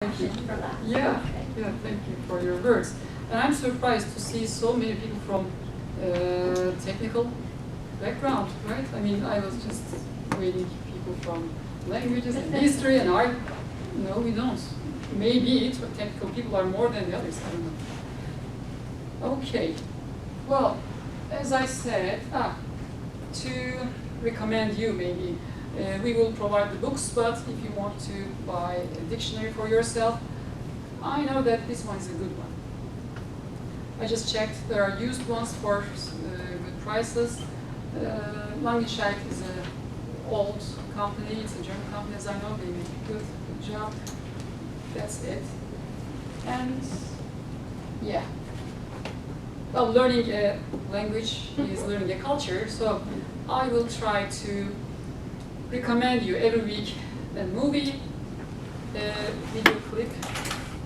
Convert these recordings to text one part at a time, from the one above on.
Thank you. For that. Yeah, yeah, thank you for your words. And I'm surprised to see so many people from technical background, right? I mean, I was just waiting people from languages and history and art. No, we don't. Maybe technical people are more than the others, I don't know. Okay, well, as I said, to recommend you maybe, we will provide the books, but if you want to buy a dictionary for yourself, I know that this one is a good one. I just checked, there are used ones for good prices. Langenscheidt is an old company, it's a German company as I know, they make a good job. That's it. And yeah. Well, learning a language is learning a culture, so I will try to recommend you every week a movie, a video clip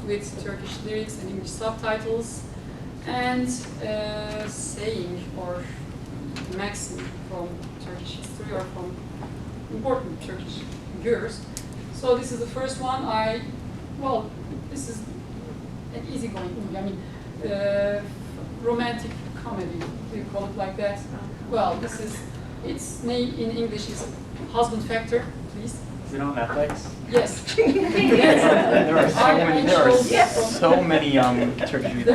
with Turkish lyrics and English subtitles, and a saying or maxim from Turkish history or from important Turkish figures. So this is the first one. Well, this is an easygoing movie. I mean, romantic comedy. Do you call it like that? Well, its name in English is Husband Factor, please. Is it on Netflix? Yes. There are so many Turkish movies.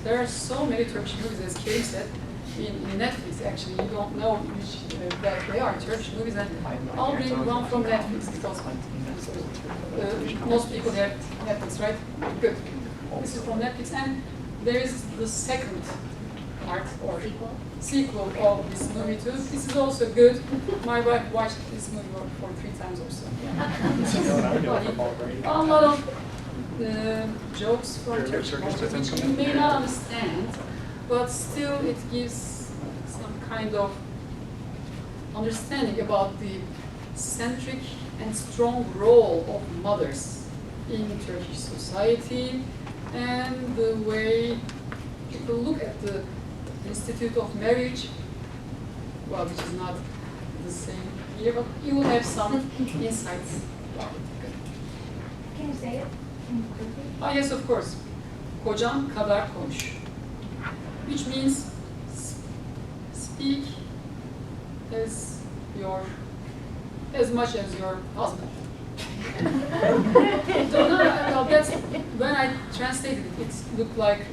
There are so many Turkish movies, as Kate said, in Netflix. Actually, you don't know which that they are Turkish movies, and I'll bring one from Netflix because most people have Netflix, right? Good. This is from Netflix, and there is the second part or sequel of this movie too. This is also good. My wife watched this movie for 3 times or so. A lot of jokes from Turkish culture, which you may not understand, but still it gives some kind of understanding about the centric and strong role of mothers in Turkish society and the way people look at the Institute of Marriage, well, which is not the same here, but you will have some insights about it. Can you say it? Yes, of course. Kocan kadar konuş. Which means speak as much as your husband. Well, that's when I translated it. It looked like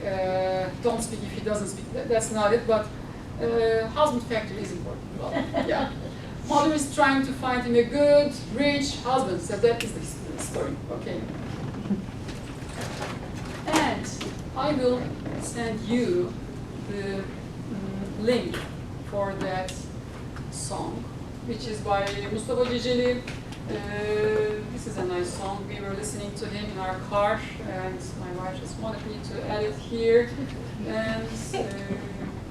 don't speak if he doesn't speak. That's not it, but husband factor is important. Well, yeah. Mother is trying to find him a good, rich husband. So that is the story. Okay. And I will send you the link for that song, which is by Mustafa Ceceli. This is a nice song. We were listening to him in our car, and my wife just wanted me to add it here. And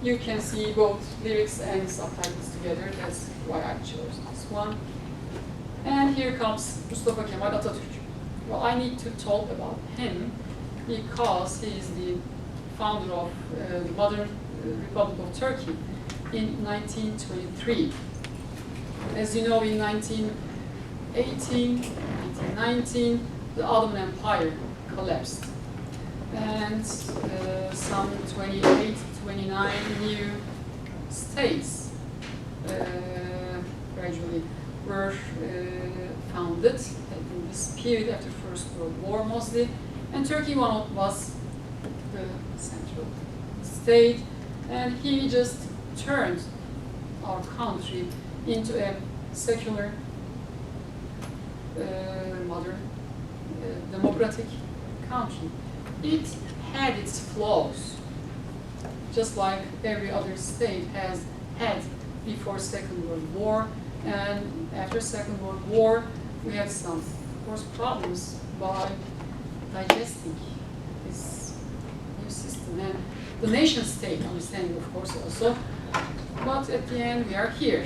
you can see both lyrics and subtitles together. That's why I chose this one. And here comes Mustafa Kemal Atatürk. Well, I need to talk about him because he is the founder of the modern Republic of Turkey in 1923. As you know, in 1919, the Ottoman Empire collapsed. And some 28, 29 new states gradually were founded in this period after First World War mostly. And Turkey was the central state, and he just turned our country into a secular, modern, democratic country. It had its flaws, just like every other state has had before Second World War, and after Second World War, we had some, of course, problems by digesting this new system and the nation state understanding, of course, also. But at the end, we are here.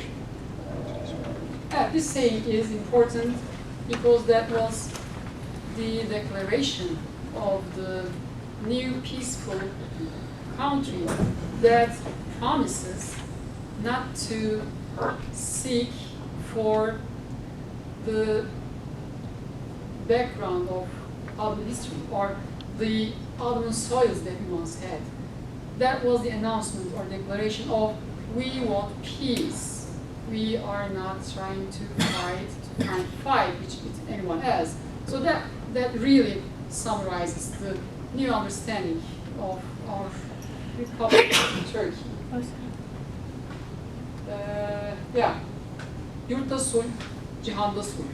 This saying is important because that was the declaration of the new peaceful country that promises not to seek for the background of Ottoman history or the Ottoman soils that we once had. That was the announcement or declaration of we want peace. We are not trying to fight which anyone has. So that really summarizes the new understanding of our Republic in Turkey. Yeah, yurtta sulh, cihanda sulh.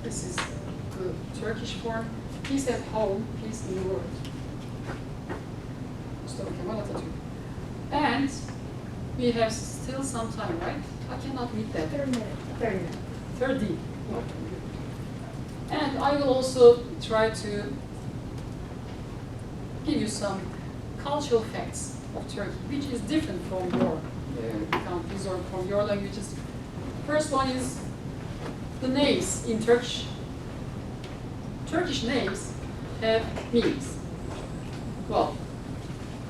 This is the Turkish form. Peace at home, peace in the world. Mustafa Kemal Atatürk. And we have still some time, right? I cannot read that. 30 minutes. 30 minutes. 30. And I will also try to give you some cultural facts of Turkey, which is different from your countries or from your languages. First one is the names in Turkish. Turkish names have meanings. Well,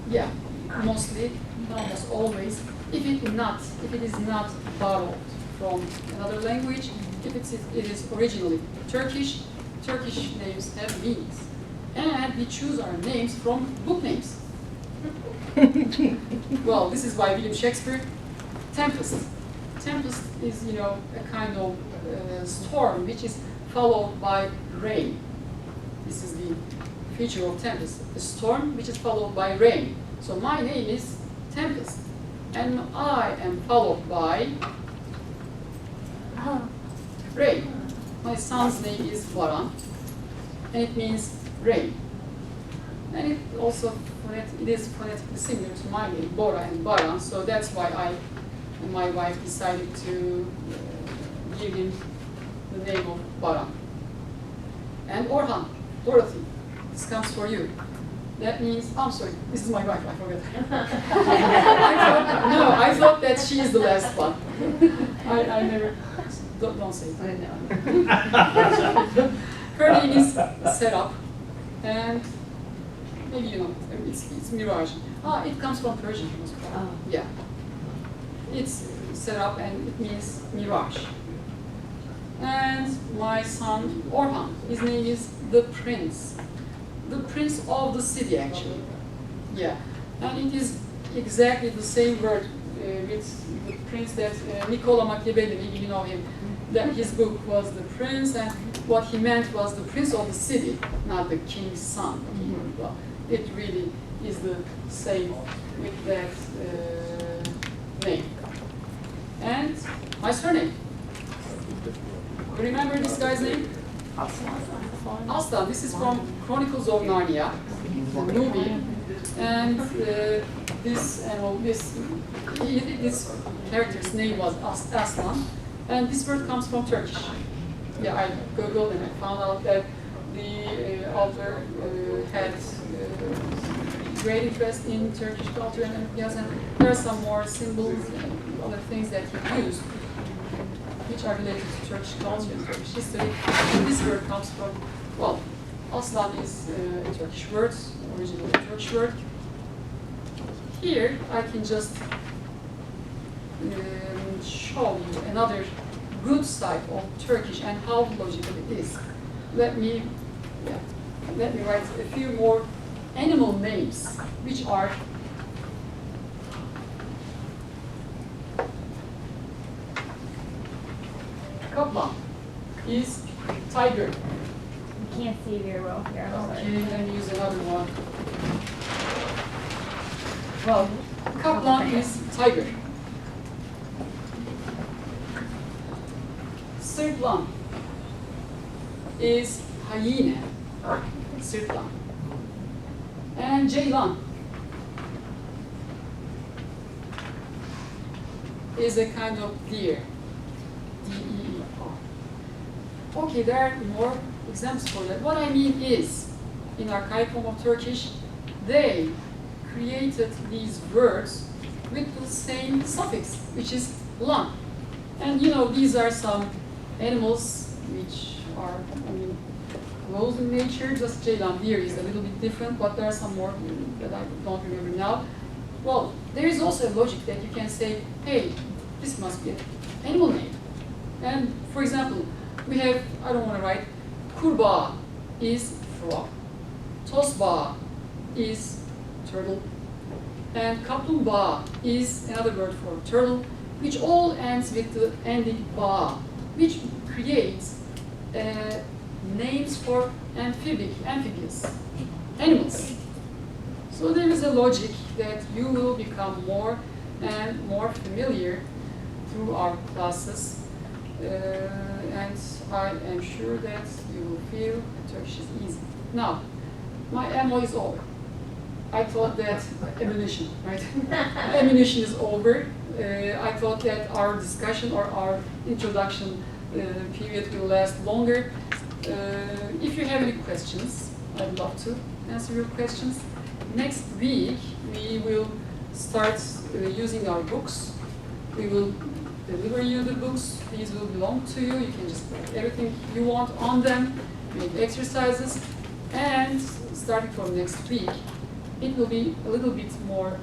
yeah, mostly, almost always. If it is not borrowed from another language, if it is originally Turkish names have meanings. And we choose our names from book names. Well, this is by William Shakespeare. Tempest. Tempest is, a kind of storm which is followed by rain. This is the feature of tempest. A storm which is followed by rain. So my name is Tempest. And I am followed by rain. My son's name is Bora, and it means rain. And it also it is phonetically similar to my name, Bora and Baran. So that's why I and my wife decided to give him the name of Baran. And Orhan, Dorothy, this comes for you. That means, I'm sorry, this is my wife, I forgot. I thought that she is the last one. I never, don't say it. Her name is Serap, and maybe you know, it's Mirage. It comes from Persian. Yeah. It's Serap and it means Mirage. And my son, Orhan, his name is the Prince. The prince of the city, actually. Yeah, and it is exactly the same word with the prince that Niccolo Machiavelli, maybe you know him, that his book was the prince, and what he meant was the prince of the city, not the king's son. Well, it really is the same with that name. And my surname. Remember this guy's name? Aslan, this is from Chronicles of Narnia, the movie, and this character's name was Aslan, and this word comes from Turkish. Yeah, I googled and I found out that the author had great interest in Turkish culture and yes, and there are some more symbols and other things that he used, which are related to Turkish culture and Turkish history. And this word comes from, well, Aslan is a Turkish word, originally a Turkish word. Here, I can just show you another good side of Turkish and how logical it is. Let me write a few more animal names, which are Kaplan is tiger. You can't see very well here. I'm sorry. Okay, let me use another one. Well, Kaplan is tiger. Sırtlan is hyena. Sırtlan. And Ceylan is a kind of deer. D-E-E-R. Okay, there are more examples for that. What I mean is, in archaic form of Turkish, they created these words with the same suffix, which is lan. And these are some animals which are, close in nature. Just Ceylan, deer is a little bit different, but there are some more that I don't remember now. Well, there is also a logic that you can say, hey, this must be an animal name. And for example, we have, I don't want to write, kurbağa is frog. Tosbağa is turtle. And kaplumbağa is another word for turtle, which all ends with the ending ba, which creates names for amphibious animals. So there is a logic that you will become more and more familiar through our classes, and I am sure that you will feel Turkish is easy. Now, my ammo is over. I thought that ammunition, right? Ammunition is over. I thought that our discussion or our introduction period will last longer. If you have any questions, I'd love to answer your questions. Next week, we will start using our books. We will deliver you the books. These will belong to you. You can just write everything you want on them, make exercises, and starting from next week, it will be a little bit more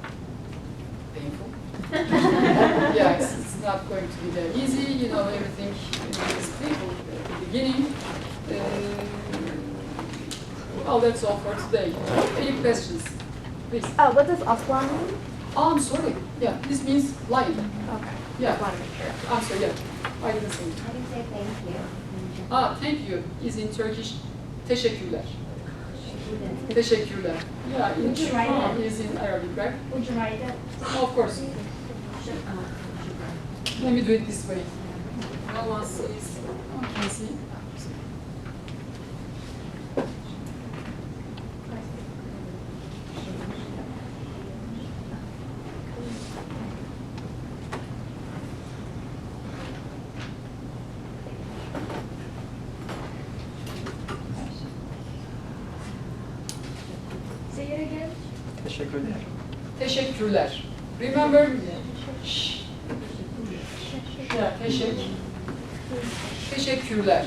painful. Yeah, it's not going to be that easy. You know, everything is painful at the beginning. Well, that's all for today. Any questions? Please. What does Aslan mean? Oh, I'm sorry. Yeah, this means lion. Okay. Yeah. Just wanted to make sure. I'm sorry, yeah. I didn't say it. How do you say thank you? Thank you is in Turkish teşekkürler. Teşekkürler. Yeah, in Would you write Shukran it? is in Arabic, right? Would you write it? Of course. Let me do it this way. No one sees. Oh, can you see? Say it again. Teşekkürler. Teşekkürler. Remember? Shh. Yeah, teşekkürler.